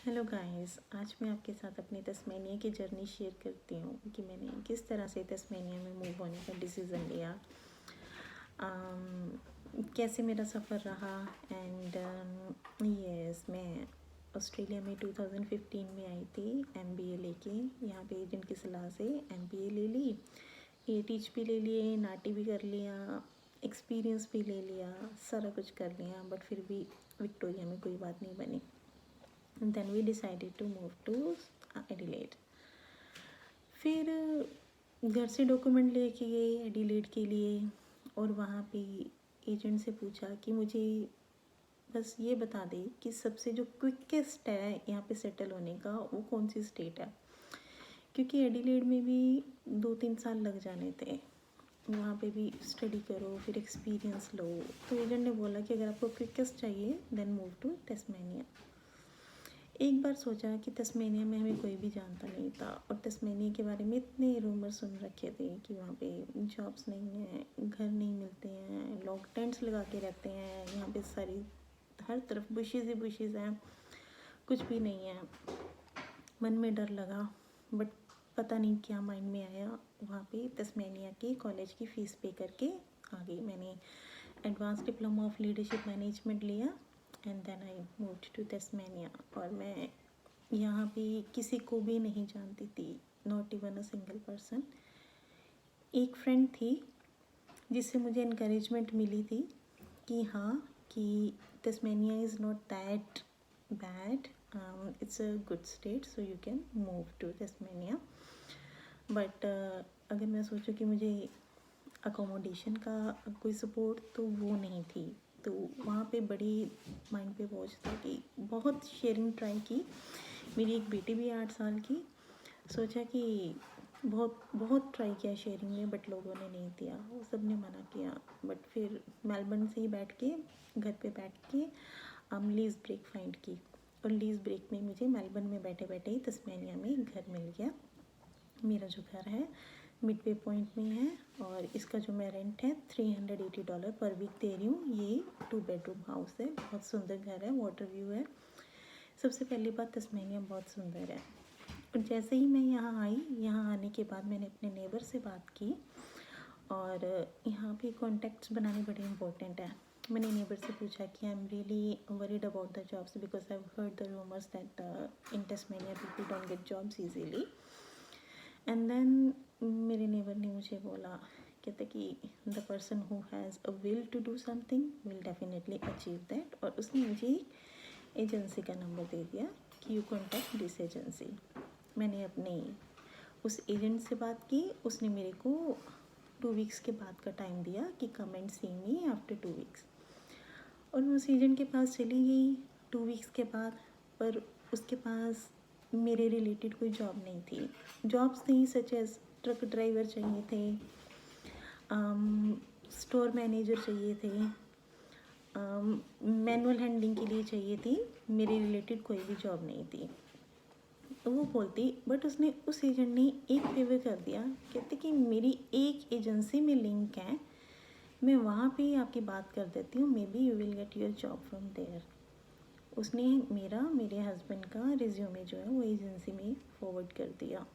Hello guys, आज मैं आपके साथ अपनी तस्मानिया की जर्नी शेयर करती हूँ कि मैंने किस तरह से तस्मानिया में मूव होने का डिसीज़न लिया, कैसे मेरा सफ़र रहा। एंड यस, मैं ऑस्ट्रेलिया में 2015 में आई थी एमबीए लेके। यहाँ पे एजेंट की सलाह से एमबीए ले ली, एटीच भी ले लिए, नाटी भी कर लिया, एक्सपीरियंस भी ले लिया, सारा कुछ कर लिया, बट फिर भी विक्टोरिया में कोई बात नहीं बनी। And then we decided to move to Adelaide. फिर घर से डॉक्यूमेंट लेके गई एडिलेड के लिए और वहाँ पे एजेंट से पूछा कि मुझे बस ये बता दे कि सबसे जो क्विकेस्ट है यहाँ पे सेटल होने का वो कौन सी स्टेट है, क्योंकि एडिलेड में भी 2-3 साल लग जाने थे। वहाँ पे भी स्टडी करो, फिर एक्सपीरियंस लो। तो एजेंट ने बोला कि अगर आपको क्विकेस्ट चाहिए देन मूव टू तस्मानिया। एक बार सोचा कि तस्मानिया में हमें कोई भी जानता नहीं था और तस्मानिया के बारे में इतने रूमर सुन रखे थे कि वहाँ पे जॉब्स नहीं हैं, घर नहीं मिलते हैं, लोग टेंट्स लगा के रहते हैं, यहाँ पे सारी हर तरफ बुशेज़ ही बुशेज़ हैं, कुछ भी नहीं है। मन में डर लगा, बट पता नहीं क्या माइंड में आया, वहाँ पे तस्मानिया के कॉलेज की फ़ीस पे करके आ गई। मैंने advance diploma of leadership management लिया and then I moved to Tasmania. और मैं यहाँ पे किसी को भी नहीं जानती थी, not even a single person. एक फ्रेंड थी जिससे मुझे इनकरेजमेंट मिली थी कि हाँ, कि Tasmania is not that bad, it's a good state, so you can move to Tasmania. But अगर मैं सोचूं कि मुझे अकोमोडेशन का कोई सपोर्ट, तो वो नहीं थी। तो वहाँ पे बड़ी माइंड पे बोझ था कि बहुत शेयरिंग ट्राई की। मेरी एक बेटी भी 8 साल की, सोचा कि बहुत बहुत ट्राई किया शेयरिंग में, बट लोगों ने नहीं दिया, वो सब ने मना किया। बट फिर मेलबर्न से ही बैठ के घर पे बैठ के लीज़ ब्रेक फाइंड की, और लीज़ ब्रेक में मुझे मेलबर्न में बैठे बैठे ही तस्मानिया में घर मिल गया। मेरा जो घर है मिडवे पॉइंट में है और इसका जो मैं रेंट है $380 पर वीक दे रही हूँ। ये 2 बेडरूम हाउस है, बहुत सुंदर घर है, वाटर व्यू है। सबसे पहली बात, तस्मानिया बहुत सुंदर है। और जैसे ही मैं यहाँ आई, यहाँ आने के बाद मैंने अपने नेबर से बात की, और यहाँ पे कॉन्टैक्ट्स बनाने बड़े इंपॉर्टेंट है। मैंने नेबर से पूछा कि I am really worried about the jobs because I have heard the rumours that in Tasmania people don't get jobs easily. And then मेरे नेबर ने मुझे बोला, कहते कि the person who has a will to do something will definitely achieve that. और उसने मुझे agency का नंबर दे दिया कि यू कॉन्टैक्ट दिस एजेंसी। मैंने अपने उस एजेंट से बात की, उसने मेरे को 2 वीक्स के बाद का टाइम दिया कि come and see me after 2 weeks. और मैं उस एजेंट के पास चली गई 2 वीक्स के बाद, पर उसके पास मेरे रिलेटेड कोई जॉब नहीं थी। जॉब्स थी सच एज ट्रक ड्राइवर चाहिए थे, स्टोर मैनेजर चाहिए थे, मैनुअल हैंडलिंग के लिए चाहिए थी, मेरे रिलेटेड कोई भी जॉब नहीं थी। तो वो बोलती, बट उसने उस एजेंट ने एक फेवर कर दिया, कहते कि मेरी एक एजेंसी में लिंक है, मैं वहाँ पे ही आपकी बात कर देती हूँ, maybe you will get your job from there. उसने मेरे हस्बैंड का रिज्यूमे जो है वो एजेंसी में फॉरवर्ड कर दिया,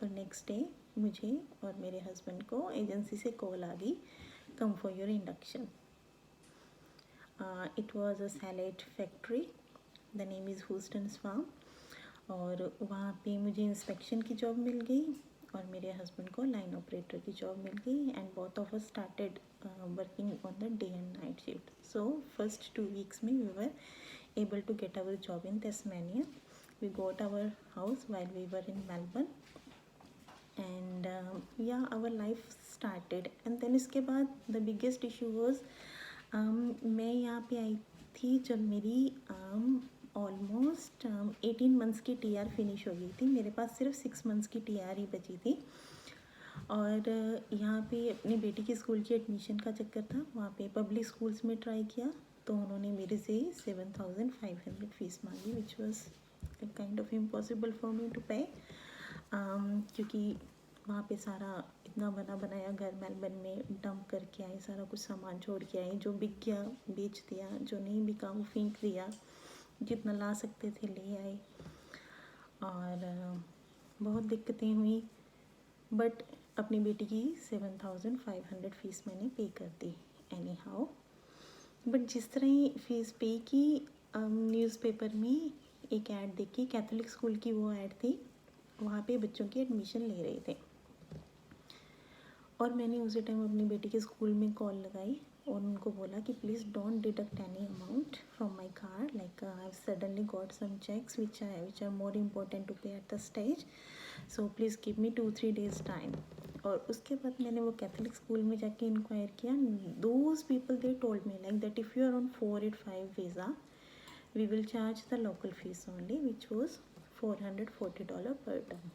और नेक्स्ट डे मुझे और मेरे हस्बैंड को एजेंसी से कॉल आ गई, come for your induction. It was a salad factory, the name is Huston's farm. और वहाँ पे मुझे इंस्पेक्शन की जॉब मिल गई और मेरे हस्बैंड को लाइन ऑपरेटर की जॉब मिल गई, and both of us started working on the day and night shift. So first 2 weeks में we were able to get our job in Tasmania. We got our house while we were in Melbourne, and yeah, our life started. And then इसके बाद the biggest issue was, मैं यहाँ पे आई थी जब मेरी almost 18 months की TR finish हो गई थी। मेरे पास सिर्फ 6 मंथ्स की TR ही बची थी। और यहाँ पे अपनी बेटी की स्कूल की एडमिशन का चक्कर था, वहाँ पे पब्लिक स्कूल्स में ट्राई किया, तो उन्होंने मेरे से 7,500 फीस मांगी, which was kind of impossible for me to pay, क्योंकि वहाँ पे सारा इतना बना बनाया घर मेलबर्न में डंप करके आई, सारा कुछ सामान छोड़ के आई, जो बिक गया बेच दिया, जो नहीं बिका वो फेंक दिया, जितना ला सकते थे ले आए। और बहुत दिक्कतें हुई, बट अपनी बेटी की 7,500 फ़ीस मैंने पे कर दी एनी हाउ। बट जिस तरह ही फ़ीस पे की, न्यूज़पेपर में एक ऐड देखी, कैथोलिक स्कूल की वो ऐड थी, वहाँ पे बच्चों की एडमिशन ले रहे थे। और मैंने उसी टाइम अपनी बेटी के स्कूल में कॉल लगाई और उनको बोला कि please don't deduct any amount from my card, like I have suddenly got some cheques which are more important to pay at the stage, so please give me 2-3 days time. और उसके बाद मैंने वो कैथोलिक स्कूल में जाके inquire किया। Those people they told me like that if you are on 485 visa we will charge the local fees only which was $440 per term.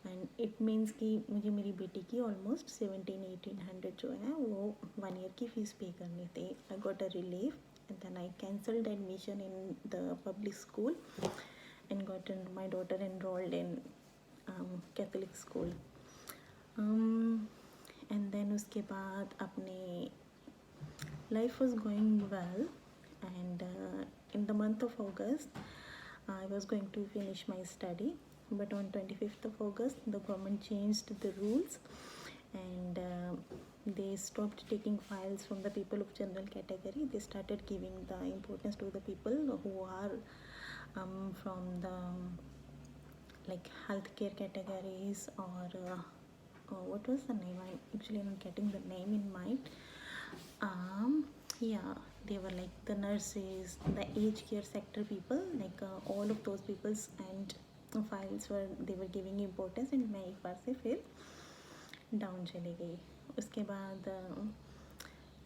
And it means कि मुझे मेरी बेटी की ऑलमोस्ट 1700-1800 जो है वो 1 year की फ़ीस पे करनी थी। I got a relief and then I cancelled admission in the public school and got my daughter enrolled in Catholic school. And then उसके बाद अपने life was going well, and in the month of August I was going to finish my study, but on 25th of August the government changed the rules and they stopped taking files from the people of general category. They started giving the importance to the people who are from the like healthcare categories or what was the name? I'm actually not getting the name in mind. Yeah, they were like the nurses, the aged care sector people, like all of those people's and files were they were giving importance, and मैं एक बार से फिर down चली गई। उसके बाद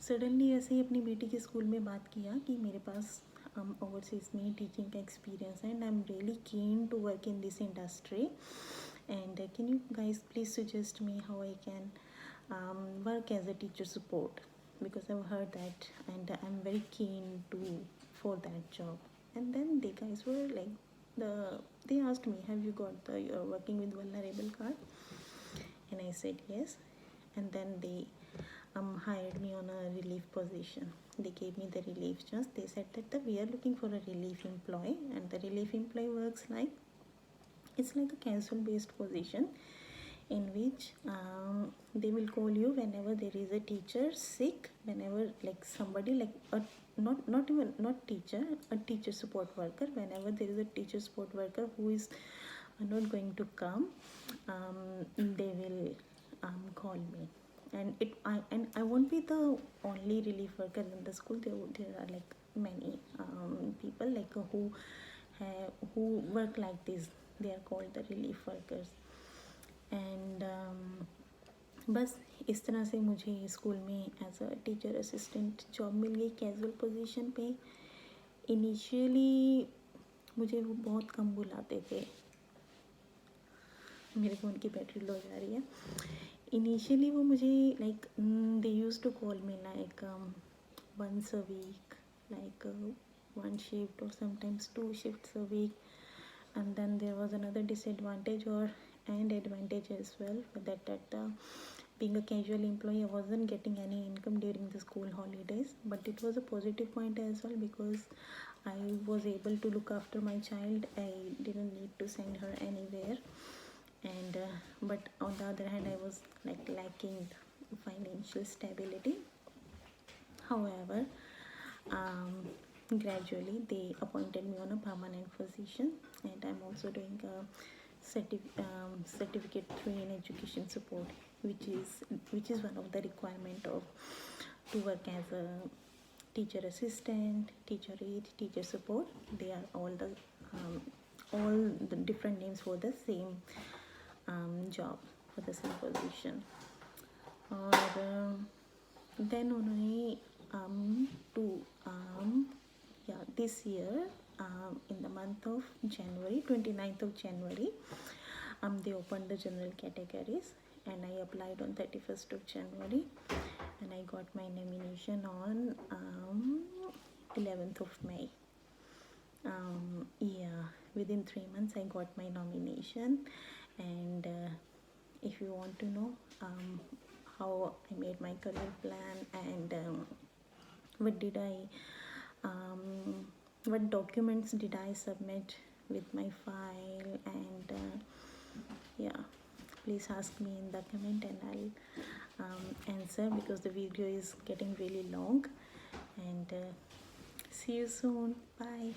suddenly ऐसे ही अपनी बेटी के स्कूल में बात किया कि मेरे पास ओवरसीज़ में टीचिंग का एक्सपीरियंस है and I am really keen to work in this industry, and can you guys please suggest me how I can work as a teacher support, because I've heard that and I'm very keen for that job. And then the guys were like they asked me, have you got the you're working with vulnerable card? And I said yes. And then they hired me on a relief position. They gave me the relief just. They said that we are looking for a relief employee, and the relief employee works like it's like a casual based position in which they will call you whenever there is a teacher sick, whenever like somebody like a not teacher, a teacher support worker, whenever there is a teacher support worker who is not going to come, they will call me. And I won't be the only relief worker in the school. There are like many people like who work like this. They are called the relief workers. And बस इस तरह से मुझे school में as a teacher assistant job मिल गई casual position पे। Initially मुझे वो बहुत कम बुलाते थे। मेरे फ़ोन की बैटरी लो जा रही है। इनिशियली वो मुझे like they use to call me like once a week, like 1 shift or sometimes 2 shifts a week. And then there was another disadvantage and advantage as well, that being a casual employee I wasn't getting any income during the school holidays, but it was a positive point as well because I was able to look after my child. I didn't need to send her anywhere, and but on the other hand I was like lacking financial stability. However, gradually they appointed me on a permanent position, and I'm also doing a certificate 3 in education support, which is one of the requirement of to work as a teacher assistant, teacher aide, teacher support. They are all the different names for the same job, for the same position. और then उन्होंने this year in the month of January, 29th of January, they opened the general categories, and I applied on 31st of January, and I got my nomination on 11th of May. Within 3 months I got my nomination. And if you want to know how I made my career plan and what documents did I submit with my file, and yeah, please ask me in the comment and I'll answer, because the video is getting really long. And see you soon. Bye.